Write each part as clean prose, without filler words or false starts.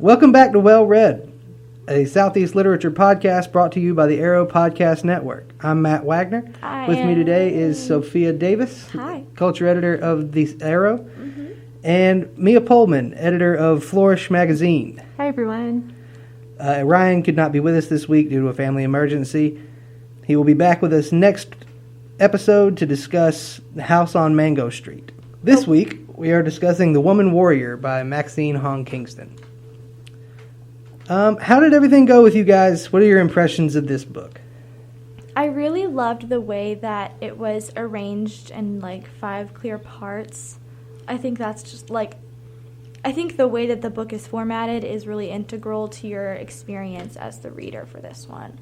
Welcome back to Well Read, a Southeast literature podcast brought to you by the Arrow Podcast Network. I'm Matt Wagner. Hi. With me today is Sophia Davis, Hi. culture editor of the Arrow, and Mia Pohlman, editor of Flourish magazine. Hi, everyone. Ryan could not be with us this week due to a family emergency. He will be back with us next episode to discuss The House on Mango Street. This week, we are discussing The Woman Warrior by Maxine Hong Kingston. How did everything go with you guys? What are your impressions of this book? I really loved the way that it was arranged in 5 clear parts. I think that's just I think the way that the book is formatted is really integral to your experience as the reader for this one.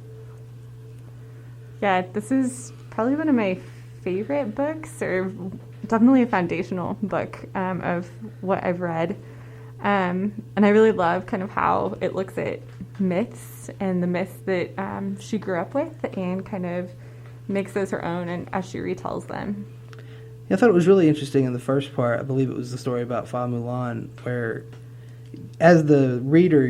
Yeah, this is probably one of my favorite books, or definitely a foundational book of what I've read. And I really love kind of how it looks at myths and the myths that she grew up with and kind of makes those her own and as she retells them. Yeah, I thought it was really interesting in the first part. I believe it was the story about Fa Mulan, where as the reader,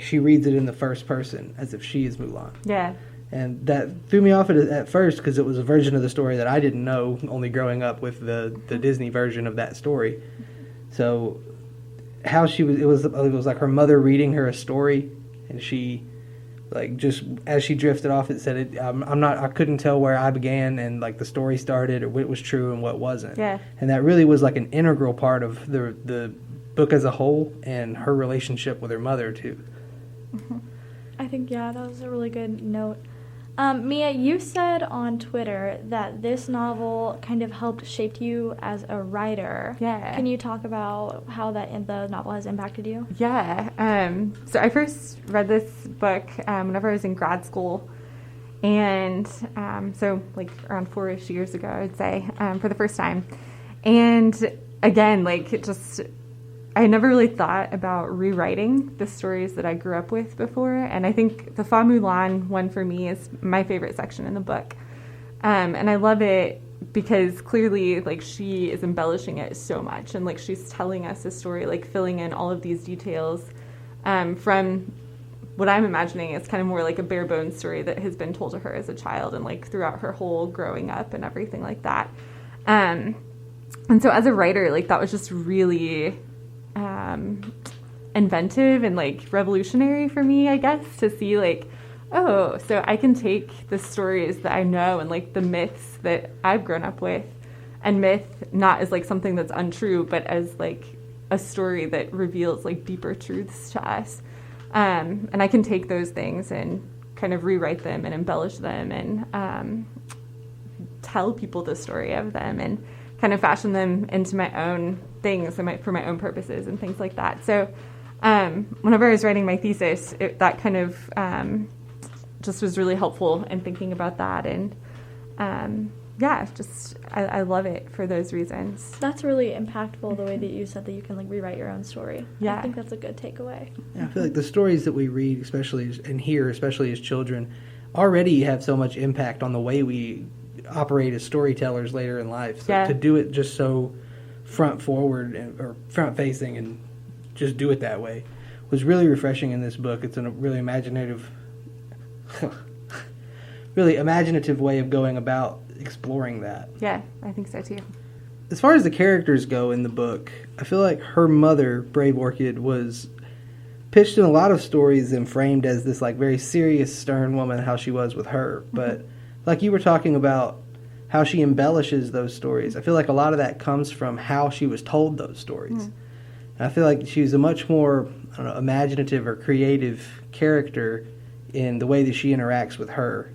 she reads it in the first person as if she is Mulan. Yeah. And that threw me off at first because it was a version of the story that I didn't know, only growing up with the Disney version of that story. So how she was, it was like her mother reading her a story, and she, just as she drifted off, it said, I couldn't tell where I began and the story started or what was true and what wasn't. Yeah. And that really was an integral part of the book as a whole and her relationship with her mother too. Mm-hmm. I think, that was a really good note. Mia, you said on Twitter that this novel kind of helped shape you as a writer. Yeah. Can you talk about how the novel has impacted you? Yeah. So I first read this book whenever I was in grad school. And so around 4-ish years ago, I would say, for the first time. And again, I never really thought about rewriting the stories that I grew up with before. And I think the Fa Mulan one for me is my favorite section in the book. And I love it because clearly, she is embellishing it so much. And, she's telling us a story, filling in all of these details from what I'm imagining is kind of more like a bare bones story that has been told to her as a child and, throughout her whole growing up and everything like that. And so as a writer, that was just really inventive and revolutionary for me, I guess, to see so I can take the stories that I know and the myths that I've grown up with, and myth not as something that's untrue, but as a story that reveals deeper truths to us, and I can take those things and kind of rewrite them and embellish them and tell people the story of them and kind of fashion them into my own things for my own purposes and things like that. So whenever I was writing my thesis, that kind of just was really helpful in thinking about that. And I love it for those reasons. That's really impactful, the way that you said that you can rewrite your own story. Yeah. I think that's a good takeaway. Yeah, I feel the stories that we read, and hear, especially as children, already have so much impact on the way we operate as storytellers later in life. So to do it just so front facing and just do it that way was really refreshing in this book. It's a really imaginative way of going about exploring that. Yeah, I think so too. As far as the characters go in the book, I feel like her mother, Brave Orchid, was pitched in a lot of stories and framed as this very serious, stern woman, how she was with her. But you were talking about how she embellishes those stories. I feel like a lot of that comes from how she was told those stories. And I feel like she's a much more imaginative or creative character in the way that she interacts with her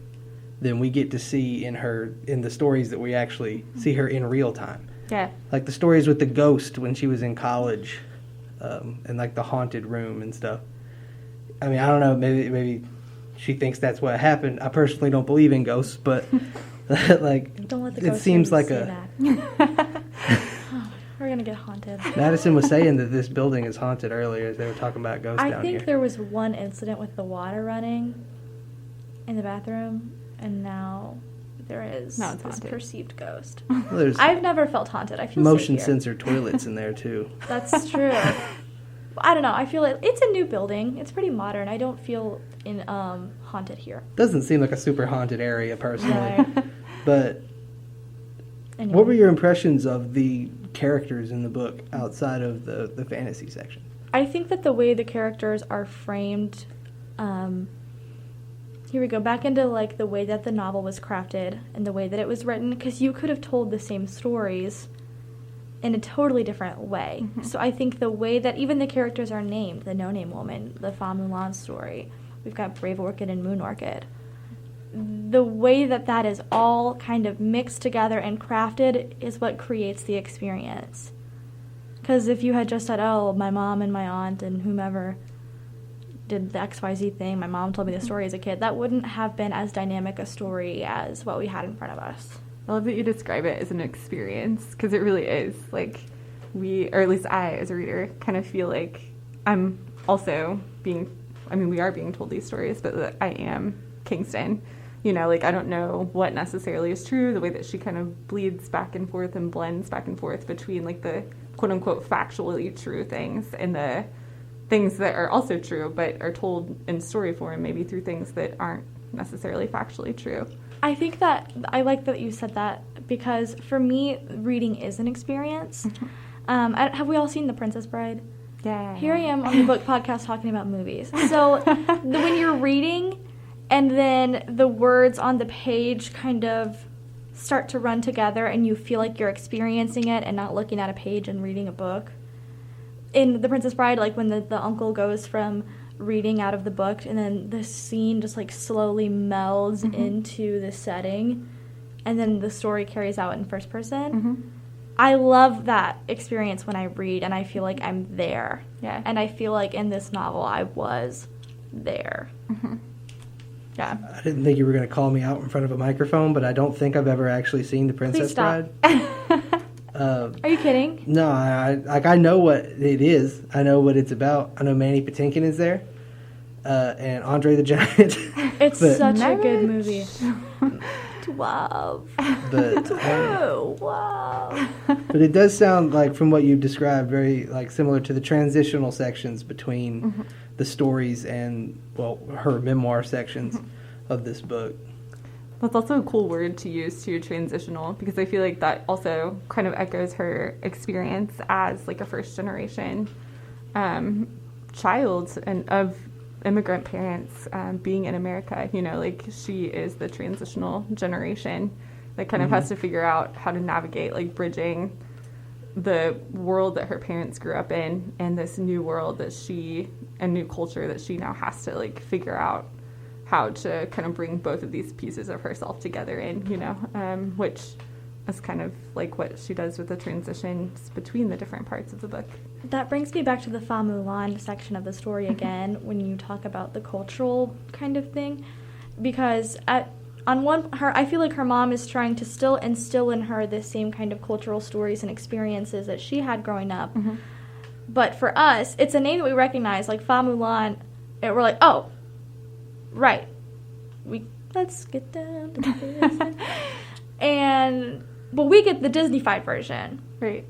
than we get to see in the stories that we actually see her in real time. Yeah. The stories with the ghost when she was in college, and the haunted room and stuff. I mean, I don't know, maybe she thinks that's what happened. I personally don't believe in ghosts, but don't let the ghost it seems like say that. We're gonna get haunted. Madison was saying that this building is haunted earlier as they were talking about ghosts down here. I think there was one incident with the water running in the bathroom, and now there is now it's this haunted. Perceived ghost. Well, I've never felt haunted. I feel motion safe here. sensor toilets in there too. That's true. I don't know. I feel it's a new building. It's pretty modern. I don't feel haunted here. Doesn't seem like a super haunted area personally. Right. But Anyway. what were your impressions of the characters in the book outside of the fantasy section? I think that the way the characters are framed, here we go, back into like the way that the novel was crafted and the way that it was written, because you could have told the same stories in a totally different way. Mm-hmm. So I think the way that even the characters are named, the No-Name Woman, the Fa Mulan story, we've got Brave Orchid and Moon Orchid, the way that that is all kind of mixed together and crafted is what creates the experience. Because if you had just said, oh, my mom and my aunt and whomever did the XYZ thing, my mom told me the story as a kid, that wouldn't have been as dynamic a story as what we had in front of us. I love that you describe it as an experience, because it really is. Like, we, or at least I, as a reader, kind of feel like I'm also we are being told these stories, but that I am Kingston. You know, like, I don't know what necessarily is true, the way that she kind of bleeds back and forth and blends back and forth between, like, the quote-unquote factually true things and the things that are also true but are told in story form, maybe through things that aren't necessarily factually true. I think that I like that you said that, because for me, reading is an experience. Mm-hmm. Have we all seen The Princess Bride? Yeah. Here I am on the book podcast talking about movies. So when you're reading and then the words on the page kind of start to run together and you feel like you're experiencing it and not looking at a page and reading a book. In The Princess Bride, like when the uncle goes from reading out of the book and then the scene just like slowly melds mm-hmm. into the setting and then the story carries out in first person. Mm-hmm. I love that experience when I read and I feel like I'm there. Yeah. And I feel like in this novel I was there. Mm-hmm. Yeah. I didn't think you were going to call me out in front of a microphone, but I don't think I've ever actually seen The Princess Bride. Are you kidding? No, I know what it is. I know what it's about. I know Manny Patinkin is there, and Andre the Giant. It's such a good movie. 12. But, wow. But it does sound like, from what you've described, very like similar to the transitional sections between mm-hmm. the stories and, well, her memoir sections mm-hmm. of this book. That's also a cool word to use, too, transitional, because I feel like that also kind of echoes her experience as like a first-generation child and of immigrant parents being in America. You know, like, she is the transitional generation that kind mm-hmm. of has to figure out how to navigate, like, bridging the world that her parents grew up in and this new world that new culture that she now has to, like, figure out how to kind of bring both of these pieces of herself together in, you know, which is kind of like what she does with the transitions between the different parts of the book. That brings me back to the Fa Mulan section of the story again, when you talk about the cultural kind of thing, because I feel like her mom is trying to still instill in her the same kind of cultural stories and experiences that she had growing up. Mm-hmm. But for us, it's a name that we recognize, like Fa Mulan, and we're like, oh, right. Let's get down to business. But we get the Disney-fied version. Right.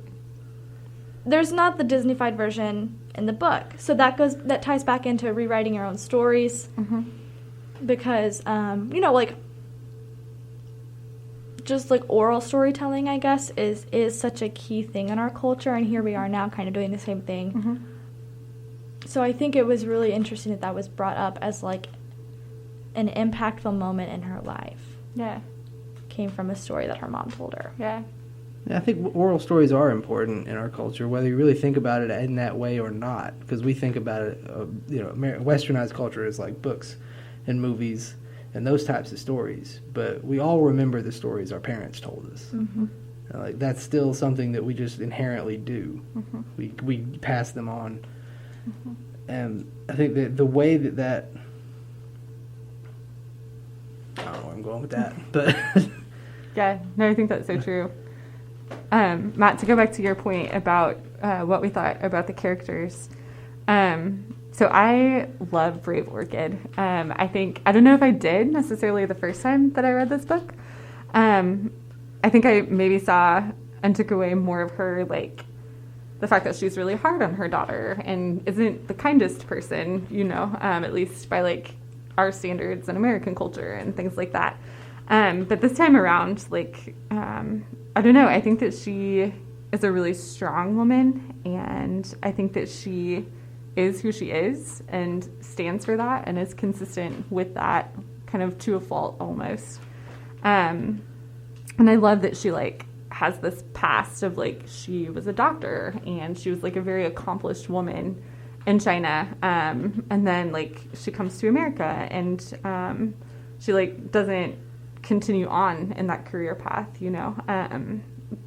There's not the Disney-fied version in the book. So that ties back into rewriting your own stories. Mm-hmm. Because, you know, like, just like oral storytelling, I guess, is such a key thing in our culture. And here we are now kind of doing the same thing. Mm-hmm. So I think it was really interesting that was brought up as, like, an impactful moment in her life. Yeah. Came from a story that her mom told her. Yeah. I think oral stories are important in our culture, whether you really think about it in that way or not, because we think about it, westernized culture is like books and movies and those types of stories, but we all remember the stories our parents told us. Mm-hmm. Like, that's still something that we just inherently do. Mm-hmm. We pass them on. Mm-hmm. And I think that the way that I don't know where I'm going with that, but yeah, no, I think that's so true. Matt, to go back to your point about what we thought about the characters, so I love Brave Orchid. I don't know if I did necessarily the first time that I read this book. I think I maybe saw and took away more of her, like the fact that she's really hard on her daughter and isn't the kindest person, at least by like our standards and American culture and things like that. But this time around, like, I don't know, I think that she is a really strong woman, and I think that she is who she is and stands for that and is consistent with that, kind of to a fault almost. And I love that she like has this past of like she was a doctor and she was like a very accomplished woman in China, and then like she comes to America and she like doesn't continue on in that career path,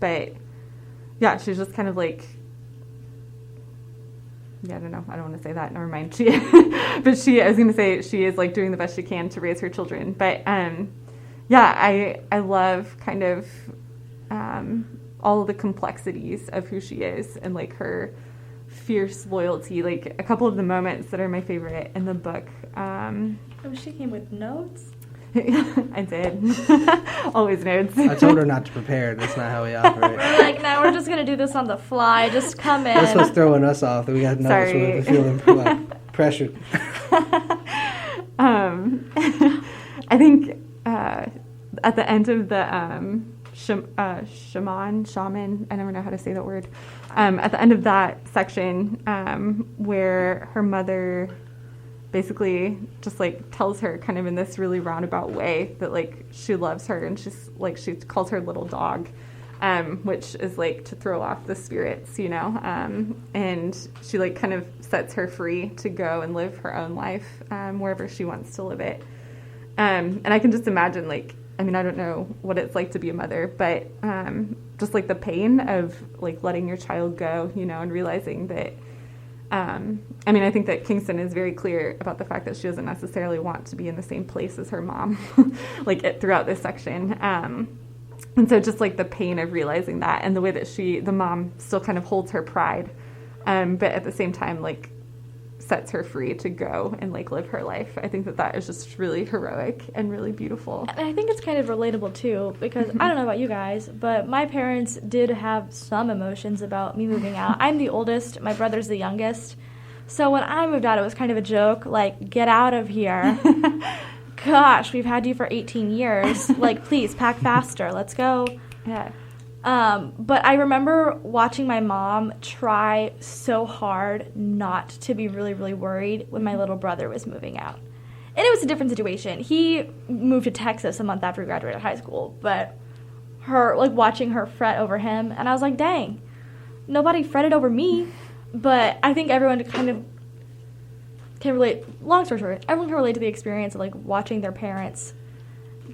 but yeah, she's just kind of like, yeah, I don't know. I don't want to say that. Never mind. I was going to say she is like doing the best she can to raise her children. But yeah, I love kind of all of the complexities of who she is and like her fierce loyalty. Like a couple of the moments that are my favorite in the book. She came with notes. I did. Always notes. I told her not to prepare. That's not how we operate. We're like, no, we're just going to do this on the fly. Just come in. That's what's throwing us off. That we got notes. We're feeling like pressured. I think at the end of the shaman, I never know how to say that word. At the end of that section, where her mother basically just like tells her kind of in this really roundabout way that like she loves her, and she's like, she calls her little dog, which is like to throw off the spirits, and she like kind of sets her free to go and live her own life wherever she wants to live it. And I can just imagine, like, I mean, I don't know what it's like to be a mother, but just like the pain of like letting your child go, and realizing that, I mean, I think that Kingston is very clear about the fact that she doesn't necessarily want to be in the same place as her mom, like throughout this section. And so just like the pain of realizing that, and the way that the mom still kind of holds her pride, but at the same time, like sets her free to go and like live her life. I think that is just really heroic and really beautiful. And I think it's kind of relatable too, because I don't know about you guys, but my parents did have some emotions about me moving out. I'm the oldest, my brother's the youngest. So when I moved out, it was kind of a joke, like, get out of here. Gosh, we've had you for 18 years. Like, please pack faster. Let's go. Yeah. But I remember watching my mom try so hard not to be really, really worried when my little brother was moving out. And it was a different situation. He moved to Texas a month after we graduated high school, but watching her fret over him, and I was like, dang, nobody fretted over me. But I think everyone kind of can relate, long story short, everyone can relate to the experience of like watching their parents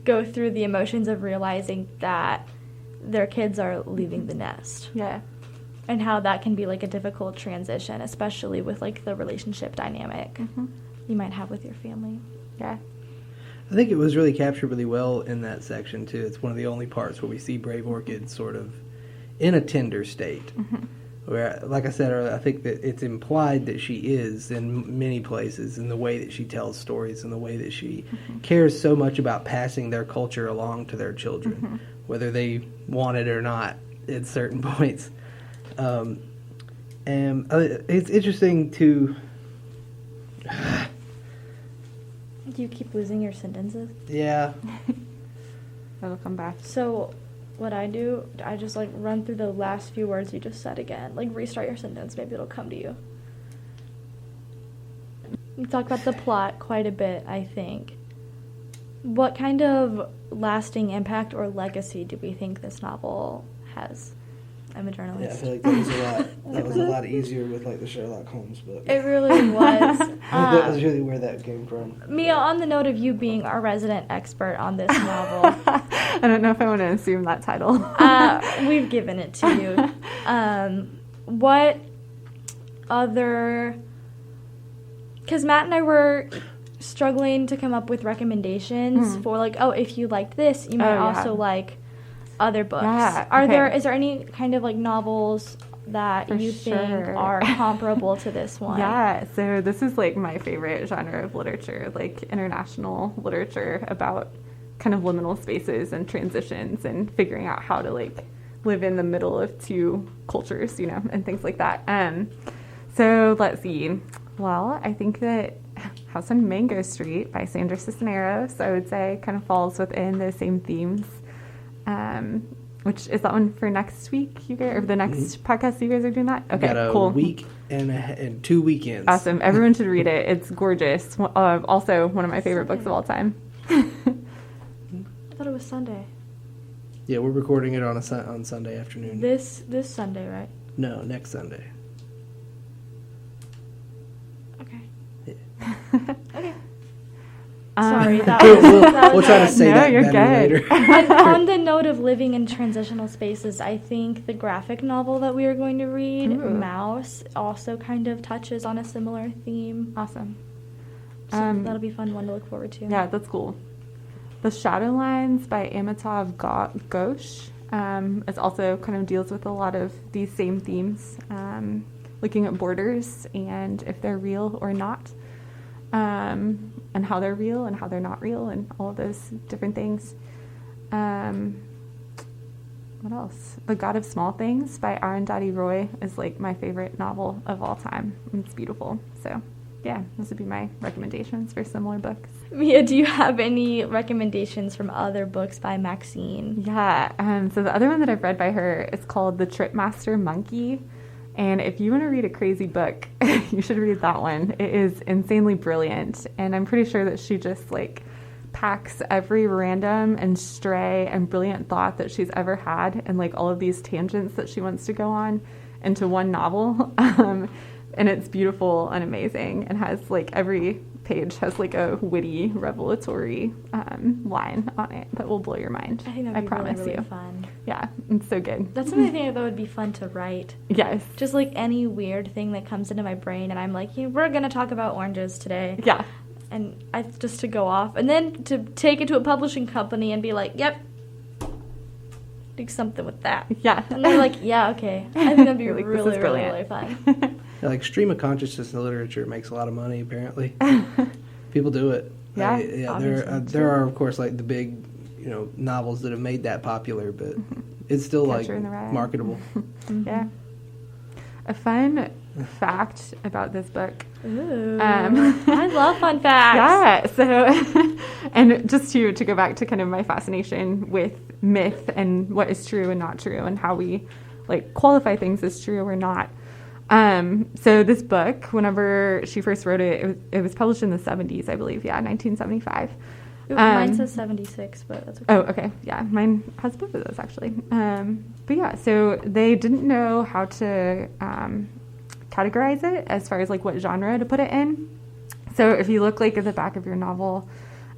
go through the emotions of realizing that their kids are leaving the nest. Yeah. And how that can be like a difficult transition, especially with like the relationship dynamic you might have with your family. Yeah. I think it was really captured really well in that section too. It's one of the only parts where we see Brave Orchid sort of in a tender state. Where, like I said earlier, I think that it's implied that she is in many places in the way that she tells stories and the way that she cares so much about passing their culture along to their children, whether they want it or not at certain points. And it's interesting to... Do you keep losing your sentences? Yeah. That'll come back. So... what I do, I just like run through the last few words you just said again. Like restart your sentence, maybe it'll come to you. We talk about the plot quite a bit, I think. What kind of lasting impact or legacy do we think this novel has? I'm a journalist. Yeah, I feel like that was a lot. That was a lot easier with like the Sherlock Holmes book. It really was. That was really where that came from. Mia, on the note of you being our resident expert on this novel, I don't know if I want to assume that title. we've given it to you. What other... Because Matt and I were struggling to come up with recommendations for like, oh, if you liked this, you might also like other books. Yeah, is there any kind of like novels that you think are comparable to this one? Yeah, so this is like my favorite genre of literature, like international literature about kind of liminal spaces and transitions and figuring out how to like live in the middle of two cultures, you know, and things like that. So let's see. Well, I think that House on Mango Street by Sandra Cisneros, I would say, kind of falls within those same themes. Which is that one for next week, you guys, or the next podcast you guys are doing that? Okay, got a cool. week and 2 weekends. Awesome. Everyone should read it. It's gorgeous. Also, one of my favorite books of all time. I thought it was Sunday. Yeah, we're recording it on Sunday afternoon. This Sunday, right? No, next Sunday. Okay. Yeah. Okay. Sorry, that was, we'll try to say no, that you're better good. later. On the note of living in transitional spaces, I think the graphic novel that we are going to read, Ooh. Mouse, also kind of touches on a similar theme. Awesome. So that'll be a fun one to look forward to. Yeah, that's cool. The Shadow Lines by Amitav Ghosh is also kind of deals with a lot of these same themes, looking at borders and if they're real or not. And how they're real and how they're not real and all of those different things. What else? The God of Small Things by Arundhati Roy is like my favorite novel of all time. It's beautiful. So yeah, those would be my recommendations for similar books. Mia, do you have any recommendations from other books by Maxine? Yeah, so the other one that I've read by her is called The Tripmaster Monkey. And if you want to read a crazy book, you should read that one. It is insanely brilliant. And I'm pretty sure that she just like packs every random and stray and brilliant thought that she's ever had and like all of these tangents that she wants to go on into one novel. And it's beautiful and amazing and has like every page has like a witty, revelatory line on it that will blow your mind. I think that would be promise really, really you. fun. Yeah, it's so good. That's something I think that would be fun to write. Yes. Just like any weird thing that comes into my brain and I'm like, we're going to talk about oranges today. Yeah. And just to go off. And then to take it to a publishing company and be like, yep, do something with that. Yeah. And they're like, yeah, okay. I think that'd be You're like, this really, is really, brilliant. really fun. Yeah, like stream of consciousness in literature makes a lot of money. Apparently, people do it. Yeah, yeah. obviously. There are of course like the big, novels that have made that popular, but it's still Catcher in the Rye. marketable. Yeah. A fun fact about this book. Ooh. I love fun facts. Yeah. So, and just to go back to kind of my fascination with myth and what is true and not true and how we like qualify things as true or not. So this book, whenever she first wrote it, it was published in the 70s, I believe. Yeah, 1975. Mine says 76, but that's okay. Oh, okay. Yeah, mine has both of those, actually. But yeah, so they didn't know how to categorize it as far as like what genre to put it in. So if you look like at the back of your novel,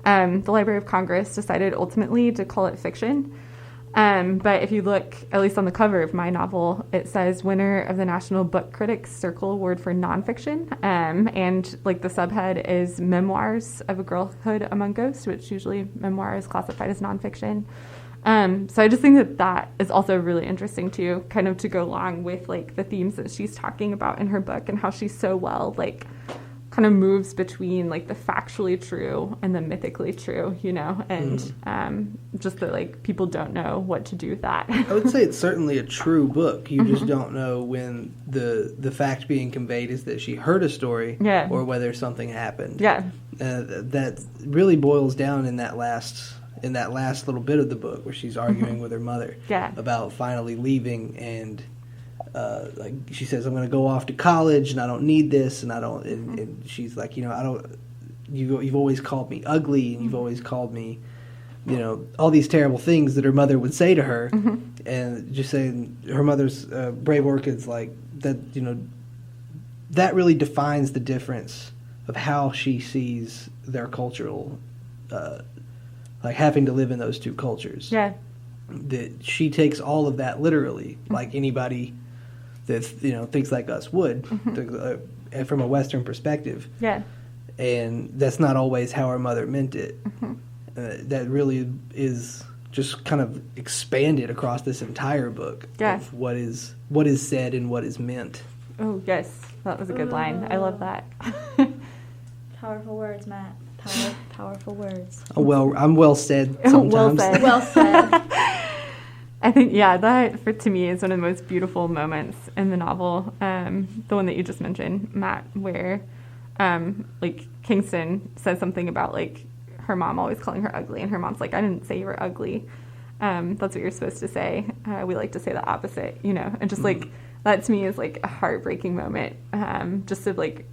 the Library of Congress decided ultimately to call it fiction. But if you look, at least on the cover of my novel, it says winner of the National Book Critics Circle Award for Nonfiction. And like the subhead is Memoirs of a Girlhood Among Ghosts, which usually memoir is classified as nonfiction. So I just think that is also really interesting too, kind of to go along with like the themes that she's talking about in her book and how she's so well like kind of moves between like the factually true and the mythically true, and just that like people don't know what to do with that. I would say it's certainly a true book. You just don't know when the fact being conveyed is that she heard a story, or whether something happened. Yeah, that really boils down in that last little bit of the book where she's arguing with her mother about finally leaving and. Like she says, I'm going to go off to college and I don't need this and I don't. And she's like, I don't. You've always called me ugly and you've always called me, all these terrible things that her mother would say to her, and just saying her mother's Brave Orchids like that. That really defines the difference of how she sees their cultural, like having to live in those two cultures. Yeah, that she takes all of that literally, like anybody that thinks like us would, from a Western perspective. Yeah, and that's not always how our mother meant it. That really is just kind of expanded across this entire book of what is said and what is meant. Oh yes, that was a good line. I love that. Powerful words, Matt. Powerful words. Oh, well, I'm well said sometimes. Well said. Well said. I think, that to me is one of the most beautiful moments in the novel. The one that you just mentioned, Matt, where like Kingston says something about like her mom always calling her ugly, and her mom's like, I didn't say you were ugly. That's what you're supposed to say. We like to say the opposite, and just like that to me is like a heartbreaking moment. Just of like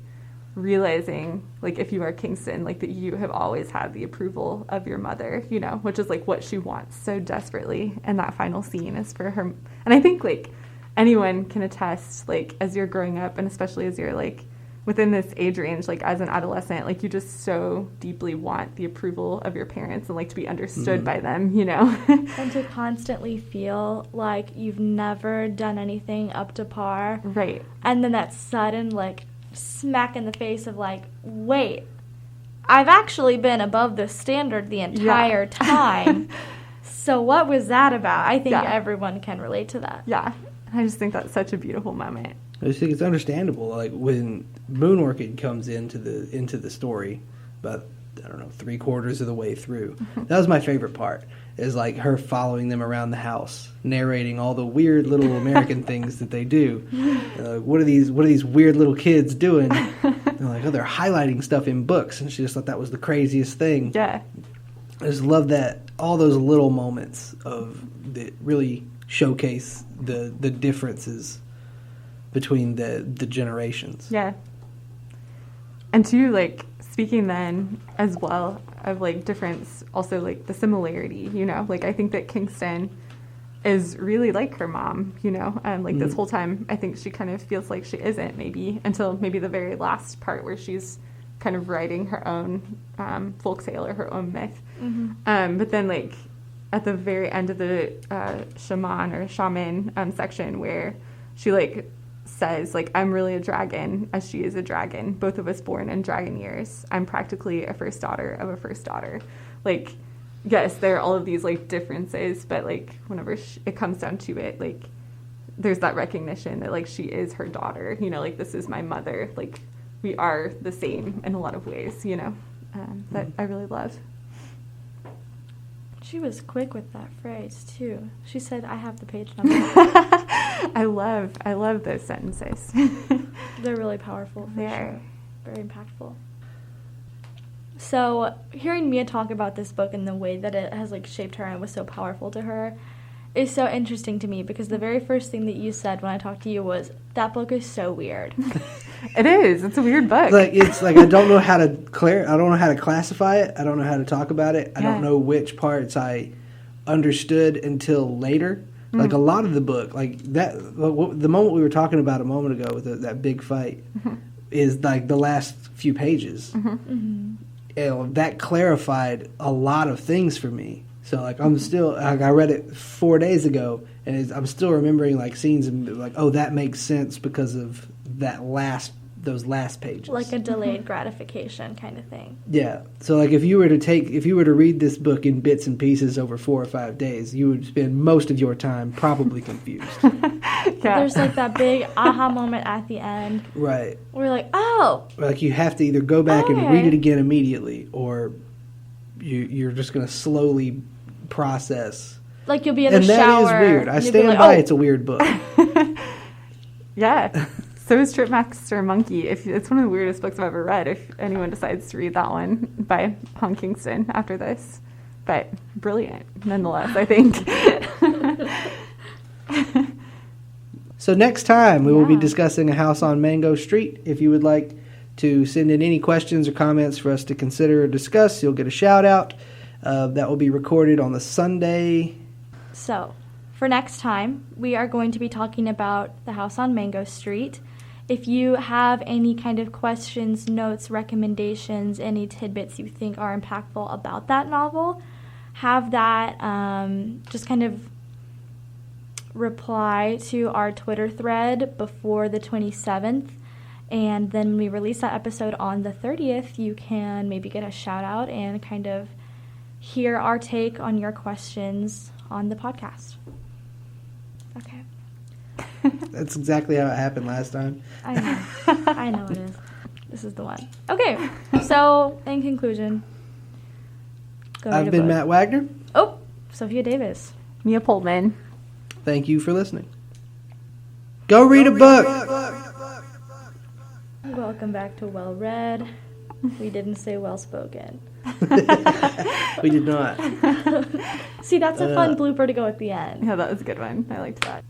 realizing, like, if you are Kingston, like, that you have always had the approval of your mother, which is like what she wants so desperately. And that final scene is for her. And I think like anyone can attest, like, as you're growing up, and especially as you're like within this age range, like as an adolescent, like you just so deeply want the approval of your parents and like to be understood by them, And to constantly feel like you've never done anything up to par. Right. And then that sudden like smack in the face of like, wait, I've actually been above the standard the entire time. So what was that about? I think everyone can relate to that. Yeah. I just think that's such a beautiful moment. I just think it's understandable. Like when Moon Orchid comes into the story, about 3/4 of the way through. That was my favorite part. Is like her following them around the house, narrating all the weird little American things that they do. What are these weird little kids doing? They're like, they're highlighting stuff in books, and she just thought that was the craziest thing. Yeah, I just love that, all those little moments that really showcase the differences between the generations. Yeah. And too, like, speaking then as well of like difference, also like the similarity, like I think that Kingston is really like her mom, and like this whole time I think she kind of feels like she isn't, maybe until maybe the very last part where she's kind of writing her own folk tale or her own myth. But then like at the very end of the shaman section where she like says, like, I'm really a dragon as she is a dragon, both of us born in dragon years. I'm practically a first daughter of a first daughter. Like, yes, there are all of these like differences, but like whenever it comes down to it, like there's that recognition that like she is her daughter, like this is my mother, like we are the same in a lot of ways, that I really love. She was quick with that phrase too. She said, I have the page number. I love those sentences. They're really powerful. Sure. Very impactful. So hearing Mia talk about this book and the way that it has like shaped her and was so powerful to her is so interesting to me, because the very first thing that you said when I talked to you was, that book is so weird. It is. It's a weird book. It's like I don't know how to classify it. I don't know how to talk about it. I don't know which parts I understood until later. Like a lot of the book, like that, the moment we were talking about a moment ago with that big fight, is like the last few pages. That clarified a lot of things for me. So like I'm still, like I read it 4 days ago, and I'm still remembering like scenes and like, oh, that makes sense because of those last pages. Like a delayed gratification kind of thing. Yeah. So like if you were to read this book in bits and pieces over 4 or 5 days, you would spend most of your time probably confused. There's like that big aha moment at the end. Right. We're like, oh. Like you have to either go back and read it again immediately, or you're just going to slowly process. Like you'll be in the shower. And that is weird. I stand by it's a weird book. Yeah. So is Tripmaster Monkey. It's one of the weirdest books I've ever read, if anyone decides to read that one by Hong Kingston after this. But brilliant, nonetheless, I think. So next time we will be discussing A House on Mango Street. If you would like to send in any questions or comments for us to consider or discuss, you'll get a shout out. That will be recorded on the Sunday. So, for next time, we are going to be talking about The House on Mango Street. If you have any kind of questions, notes, recommendations, any tidbits you think are impactful about that novel, have that just kind of reply to our Twitter thread before the 27th. And then when we release that episode on the 30th, you can maybe get a shout out and kind of hear our take on your questions on the podcast. Okay. That's exactly how it happened last time. I know. I know it is. This is the one. Okay. So, in conclusion, I've been Matt Wagner. Oh, Sophia Davis. Mia Pohlman. Thank you for listening. Go read a book. Welcome back to Well Read. We didn't say well spoken. We did not. See, that's a fun blooper to go at the end. Yeah, that was a good one. I liked that.